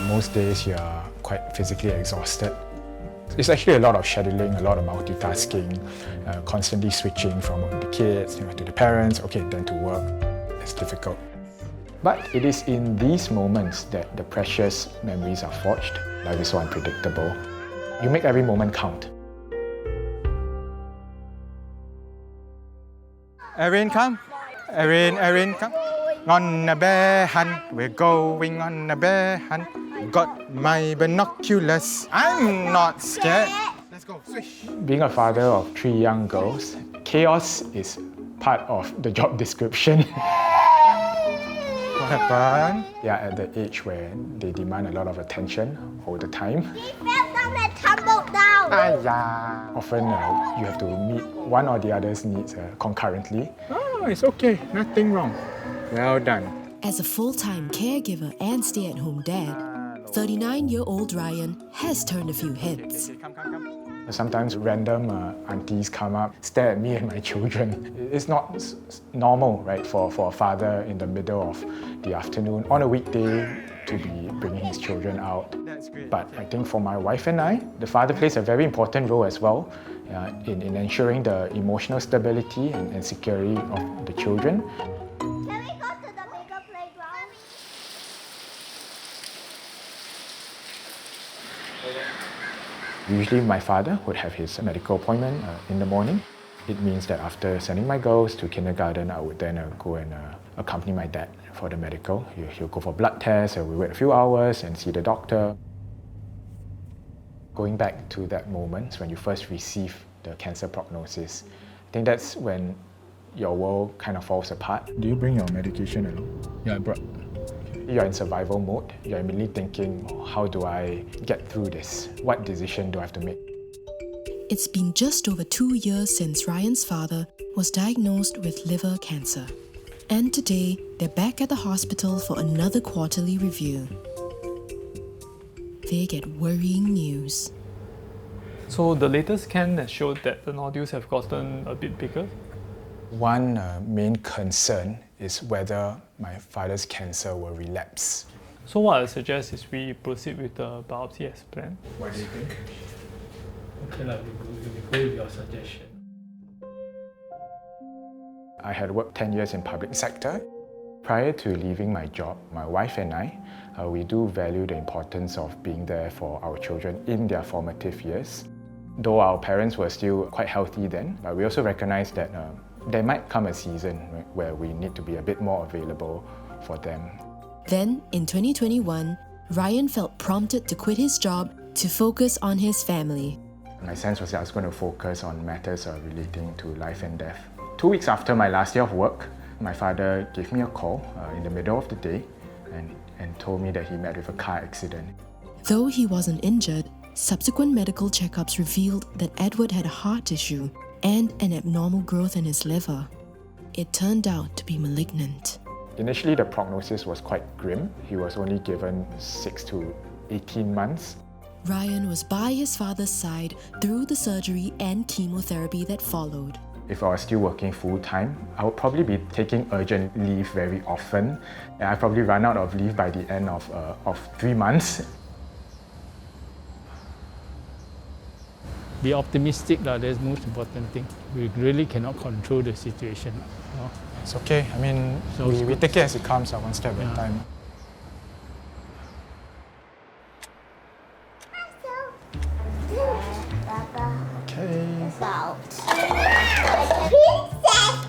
Most days you're quite physically exhausted. It's actually a lot of scheduling, a lot of multitasking, constantly switching from the kids to the parents, then to work. It's difficult. But it is in these moments that the precious memories are forged. Life is so unpredictable. You make every moment count. Erin, come. Erin, come. On a bear hunt, we're going on a bear hunt. Got my binoculars. I'm not scared. Let's go, swish. Being a father of 3 young girls, chaos is part of the job description. What happened? They are at the age where they demand a lot of attention all the time. He fell down and tumbled down. Often you have to meet one or the other's needs concurrently. Oh, it's okay. Nothing wrong. Well done. As a full-time caregiver and stay-at-home dad, 39-year-old Ryan has turned a few heads. Come. Sometimes random aunties come up, stare at me and my children. It's not normal, right, for a father in the middle of the afternoon on a weekday to be bringing his children out. That's great. But I think for my wife and I, the father plays a very important role as well in ensuring the emotional stability and security of the children. Can we go to the bigger playground? Usually my father would have his medical appointment in the morning. It means that after sending my girls to kindergarten, I would then go and accompany my dad for the medical. He'll go for blood tests, we wait a few hours and see the doctor. Going back to that moment when you first receive the cancer prognosis, I think that's when your world kind of falls apart. Do you bring your medication along? Yeah, I brought. You're in survival mode. You're immediately thinking, how do I get through this? What decision do I have to make? It's been just over 2 years since Ryan's father was diagnosed with liver cancer. And today, they're back at the hospital for another quarterly review. They get worrying news. So the latest scan has showed that the nodules have gotten a bit bigger. One main concern is whether my father's cancer will relapse. So what I suggest is we proceed with the biopsy as planned. What do you think? Okay, we go with your suggestion. I had worked 10 years in public sector. Prior to leaving my job, my wife and I, we do value the importance of being there for our children in their formative years. Though our parents were still quite healthy then, but we also recognize that there might come a season where we need to be a bit more available for them. Then, in 2021, Ryan felt prompted to quit his job to focus on his family. My sense was that I was going to focus on matters relating to life and death. 2 weeks after my last day of work, my father gave me a call in the middle of the day and told me that he met with a car accident. Though he wasn't injured, subsequent medical checkups revealed that Edward had a heart issue and an abnormal growth in his liver. It turned out to be malignant. Initially, the prognosis was quite grim. He was only given 6 to 18 months. Ryan was by his father's side through the surgery and chemotherapy that followed. If I was still working full-time, I would probably be taking urgent leave very often. And I'd probably run out of leave by the end of 3 months. Be optimistic, that's the most important thing. We really cannot control the situation. It's okay. I mean, So we take it as it comes, one step at a time. Okay. Salt. Princess pasta.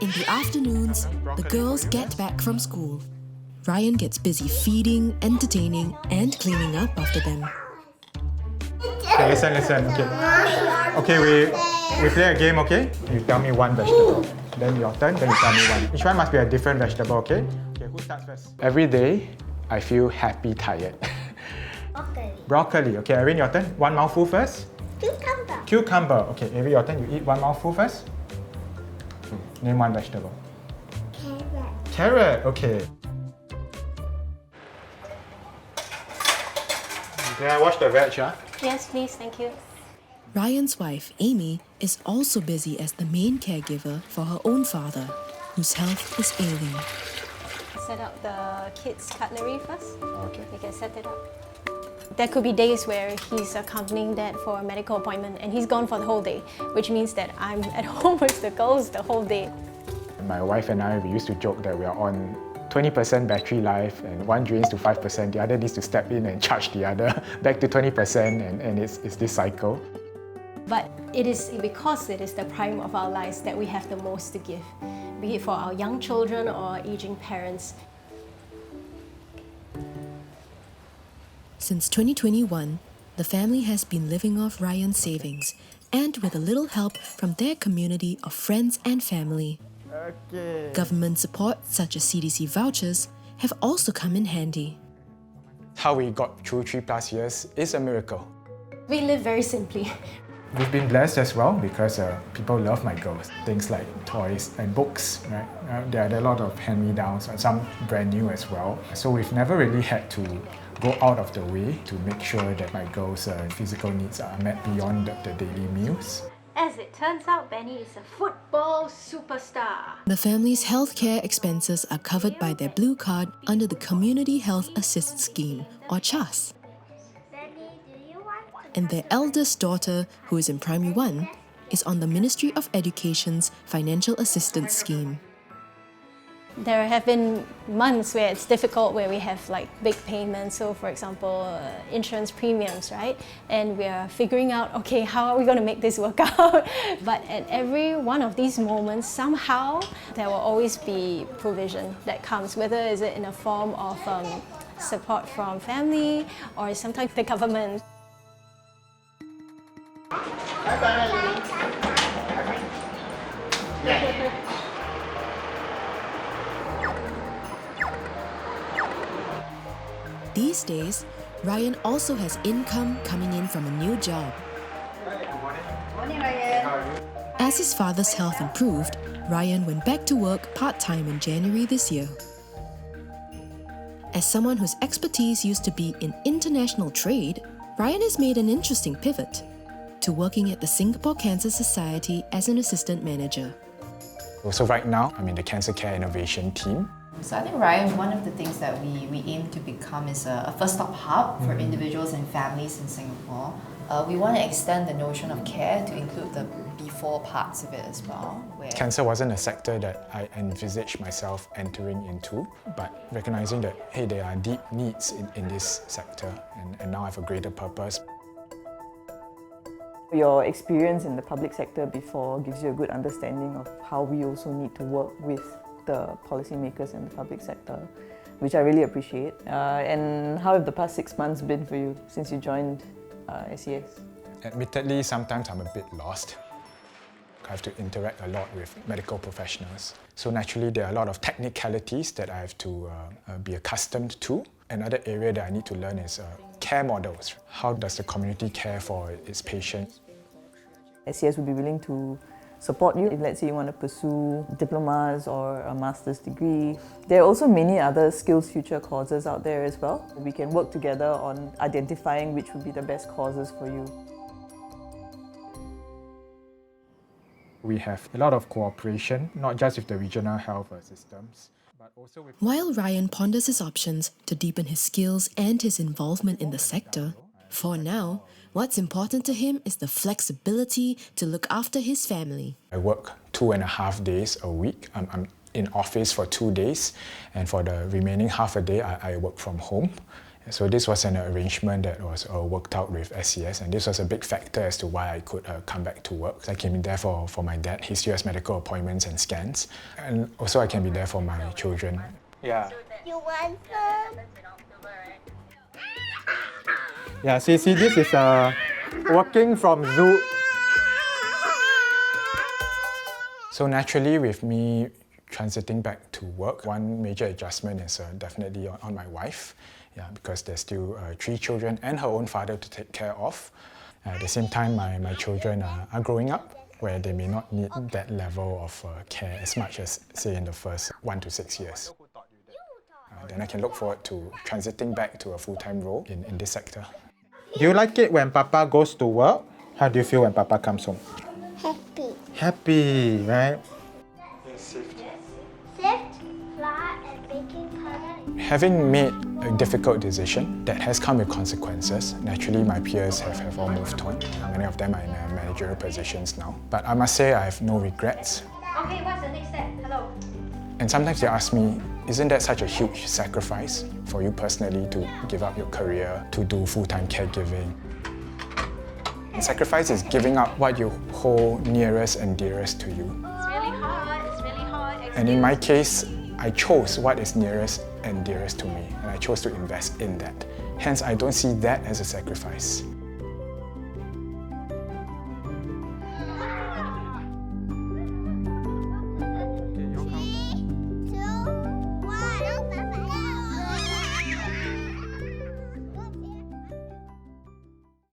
In the afternoons, the girls get back from school. Ryan gets busy feeding, entertaining, and cleaning up after them. Okay, listen. Okay, we play a game, okay? You tell me one vegetable. Then your turn, then you tell me one. Each one must be a different vegetable, okay? Okay, who starts first? Every day, I feel happy tired. Broccoli. Okay, Erin, your turn. One mouthful first. Cucumber. Cucumber. Okay, Erin, your turn. You eat one mouthful first. Name one vegetable. Carrot. Carrot. Okay. Can I wash the veg, huh? Yes, please, thank you. Ryan's wife, Amy, is also busy as the main caregiver for her own father, whose health is ailing. set up the kids' cutlery first. Okay. You can set it up. There could be days where he's accompanying Dad for a medical appointment and he's gone for the whole day, which means that I'm at home with the girls the whole day. My wife and I, we used to joke that we are on 20% battery life and one drains to 5%, the other needs to step in and charge the other back to 20%, and it's this cycle. But it is because it is the prime of our lives that we have the most to give, be it for our young children or aging parents. Since 2021, the family has been living off Ryan's savings and with a little help from their community of friends and family. Okay. Government support such as CDC vouchers have also come in handy. How we got through 3+ years is a miracle. We live very simply. We've been blessed as well because people love my girls. Things like toys and books, right? There are a lot of hand-me-downs, some brand new as well. So we've never really had to go out of the way to make sure that my girls' physical needs are met beyond the daily meals. As it turns out, Benny is a football superstar. The family's healthcare expenses are covered by their blue card under the Community Health Assist Scheme, or CHAS. Benny, do you want to And their eldest daughter, who is in Primary 1, is on the Ministry of Education's Financial Assistance Scheme. There have been months where it's difficult, where we have like big payments. So for example, insurance premiums, right? And we are figuring out, okay, how are we going to make this work out? But at every one of these moments, somehow there will always be provision that comes, whether is it in a form of support from family or sometimes the government. These days, Ryan also has income coming in from a new job. As his father's health improved, Ryan went back to work part-time in January this year. As someone whose expertise used to be in international trade, Ryan has made an interesting pivot to working at the Singapore Cancer Society as an assistant manager. So right now, I'm in the Cancer Care Innovation team. So I think, Ryan, one of the things that we aim to become is a first-stop hub for individuals and families in Singapore. We want to extend the notion of care to include the before parts of it as well. Where Cancer wasn't a sector that I envisaged myself entering into, but recognizing that, hey, there are deep needs in this sector, and now I have a greater purpose. Your experience in the public sector before gives you a good understanding of how we also need to work with the policymakers in the public sector, which I really appreciate. And how have the past 6 months been for you since you joined SES? Admittedly, sometimes I'm a bit lost. I have to interact a lot with medical professionals. So naturally, there are a lot of technicalities that I have to be accustomed to. Another area that I need to learn is care models. How does the community care for its patients? SES would be willing to support you if, let's say, you want to pursue diplomas or a master's degree. There are also many other SkillsFuture courses out there as well. We can work together on identifying which would be the best courses for you. We have a lot of cooperation, not just with the regional health systems, but also with... While Ryan ponders his options to deepen his skills and his involvement in the sector, for now, what's important to him is the flexibility to look after his family. I work 2.5 days a week. I'm in office for 2 days, and for the remaining half a day, I work from home. So this was an arrangement that was worked out with SES, and this was a big factor as to why I could come back to work. I can be there for my dad. He still has medical appointments and scans, and also I can be there for my children. Yeah. You want some? Yeah, see, this is working from Zoo. So naturally, with me transiting back to work, one major adjustment is definitely on my wife. Yeah, because there's still 3 children and her own father to take care of. At the same time, my children are growing up, where they may not need that level of care as much as, say, in the first 1 to 6 years. Then I can look forward to transiting back to a full-time role in this sector. Do you like it when Papa goes to work? How do you feel when Papa comes home? Happy. Happy, right? Sift, flour, and baking Having made a difficult decision that has come with consequences, naturally my peers have all moved on. Many of them are in managerial positions now. But I must say I have no regrets. Okay, what's the next step? Hello. And sometimes they ask me, isn't that such a huge sacrifice for you personally to give up your career, to do full-time caregiving? And sacrifice is giving up what you hold nearest and dearest to you. It's really hard. It's really hard. And in my case, I chose what is nearest and dearest to me, and I chose to invest in that. Hence, I don't see that as a sacrifice.